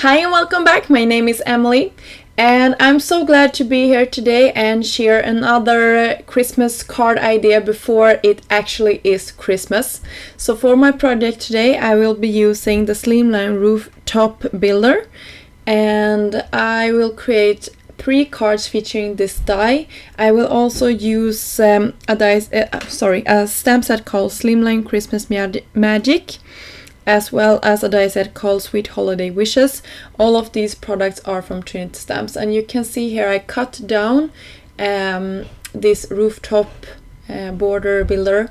Hi and welcome back. My name is Emelie and I'm so glad to be here today and share another Christmas card idea before it actually is Christmas. So for my project today I will be using the Slimline Rooftop Builder and I will create 3 cards featuring this die. I will also use a stamp set called Slimline Christmas Magic, as well as a die set called Sweet Holiday Wishes. All of these products are from Trinity stamps, and you can see here I cut down this rooftop border builder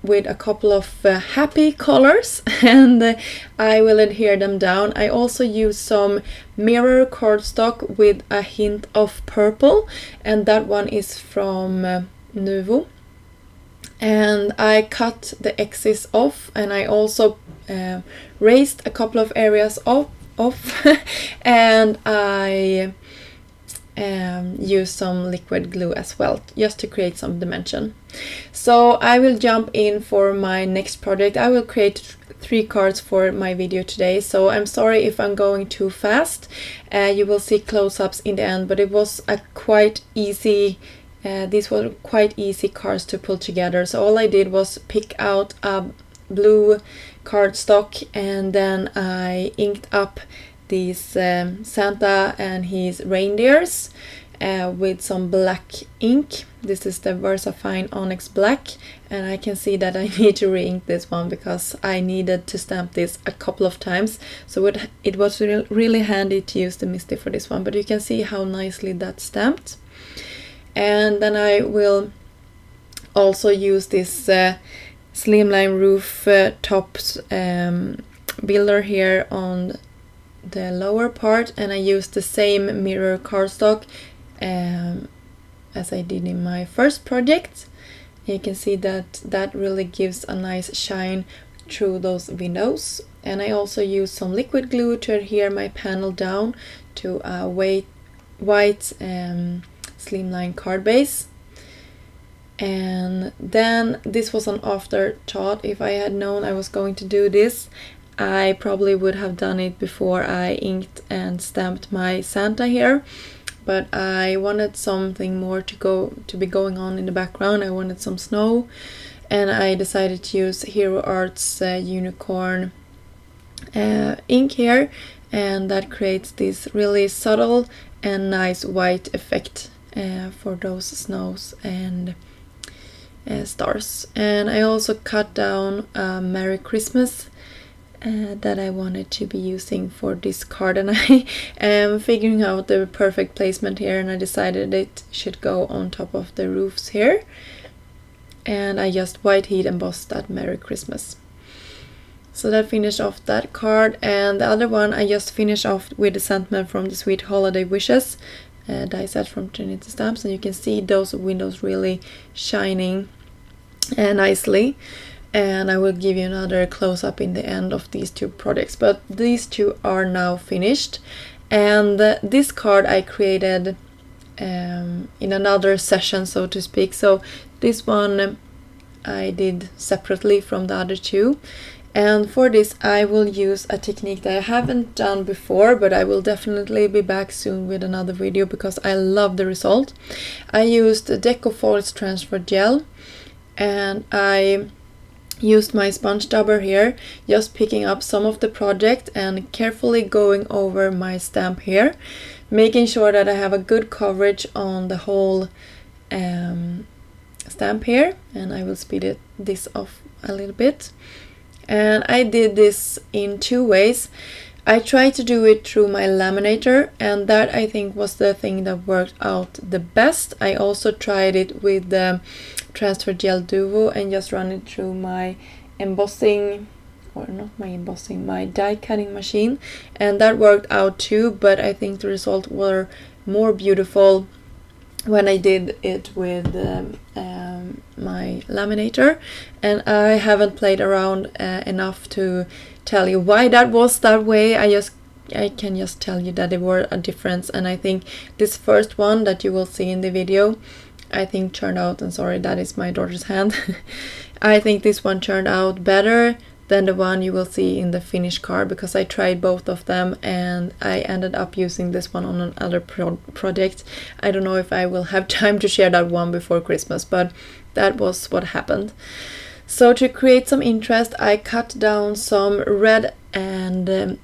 with a couple of happy colors and I will adhere them down. I also use some mirror cardstock with a hint of purple, and that one is from Nuvo. And I cut the excess off, and I also raised a couple of areas off and I use some liquid glue as well, just to create some dimension. So I will jump in for my next project. I will create 3 cards for my video today, so I'm sorry if I'm going too fast. You will see close-ups in the end, but it was a quite easy these were quite easy cards to pull together. So all I did was pick out a blue cardstock, and then I inked up these Santa and his reindeers with some black ink. This is the VersaFine Onyx Black, and I can see that I need to re-ink this one because I needed to stamp this a couple of times. So it was really handy to use the MISTI for this one, but you can see how nicely that's stamped. And then I will also use this Slimline Rooftops builder here on the lower part, and I use the same mirror cardstock as I did in my first project. You can see that that really gives a nice shine through those windows. And I also use some liquid glue to adhere my panel down to a white Slimline card base. And then this was an afterthought. If I had known I was going to do this, I probably would have done it before I inked and stamped my Santa here, but I wanted something more to be going on in the background. I wanted some snow, and I decided to use Hero Art's unicorn ink here, and that creates this really subtle and nice white effect for those snows and stars. And I also cut down Merry Christmas that I wanted to be using for this card, and I am figuring out the perfect placement here, and I decided it should go on top of the roofs here, and I just white heat embossed that Merry Christmas. So that finished off that card, and the other one I just finished off with the sentiment from the Sweet Holiday Wishes die set from Trinity stamps, and you can see those windows really shining nicely. And I will give you another close-up in the end of these 2 projects, but these 2 are now finished. And this card I created in another session, so to speak. So this one I did separately from the other 2. And for this I will use a technique that I haven't done before, but I will definitely be back soon with another video because I love the result. I used Decofoil's transfer gel, and I used my sponge dauber here, just picking up some of the project and carefully going over my stamp here, making sure that I have a good coverage on the whole stamp here. And I will speed this off a little bit. And I did this in 2 ways. I tried to do it through my laminator, and that I think was the thing that worked out the best. I also tried it with the transfer gel Duo and just run it through my embossing, or not my embossing, my die cutting machine, and that worked out too, but I think the results were more beautiful when I did it with my laminator. And I haven't played around enough to tell you why that was that way. I can just tell you that there were a difference, and I think this first one that you will see in the video, I think turned out, and sorry, that is my daughter's hand. I think this one turned out better than the one you will see in the finished card, because I tried both of them and I ended up using this one on another project. I don't know if I will have time to share that one before Christmas, but that was what happened. So to create some interest, I cut down some red and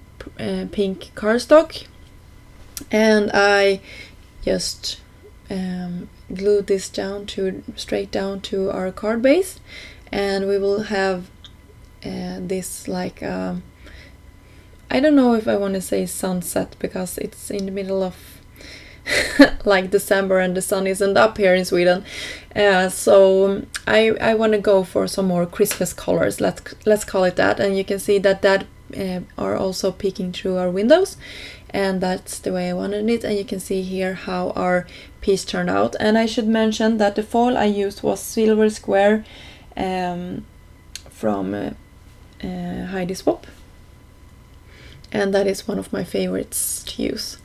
pink cardstock, and I just glued this down straight down to our card base, and we will have this like I don't know if I want to say sunset, because it's in the middle of like December and the sun isn't up here in Sweden, so I want to go for some more Christmas colors, let's call it that. And you can see that are also peeking through our windows, and that's the way I wanted it. And you can see here how our piece turned out. And I should mention that the foil I used was Silver Square from Heidi Swap, and that is one of my favorites to use.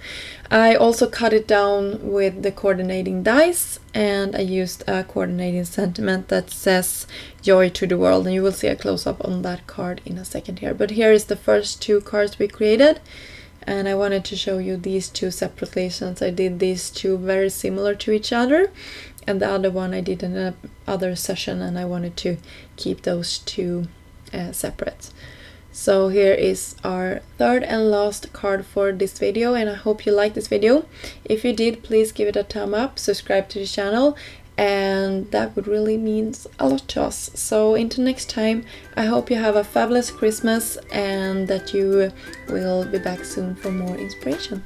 I also cut it down with the coordinating dies, and I used a coordinating sentiment that says joy to the world, and you will see a close-up on that card in a second here. But here is the first 2 cards we created, and I wanted to show you these 2 separately, since I did these 2 very similar to each other, and the other one I did in another session, and I wanted to keep those 2 separate. So here is our third and last card for this video, and I hope you liked this video. If you did, please give it a thumb up, subscribe to the channel, and that would really mean a lot to us. So until next time, I hope you have a fabulous Christmas and that you will be back soon for more inspiration.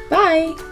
Bye!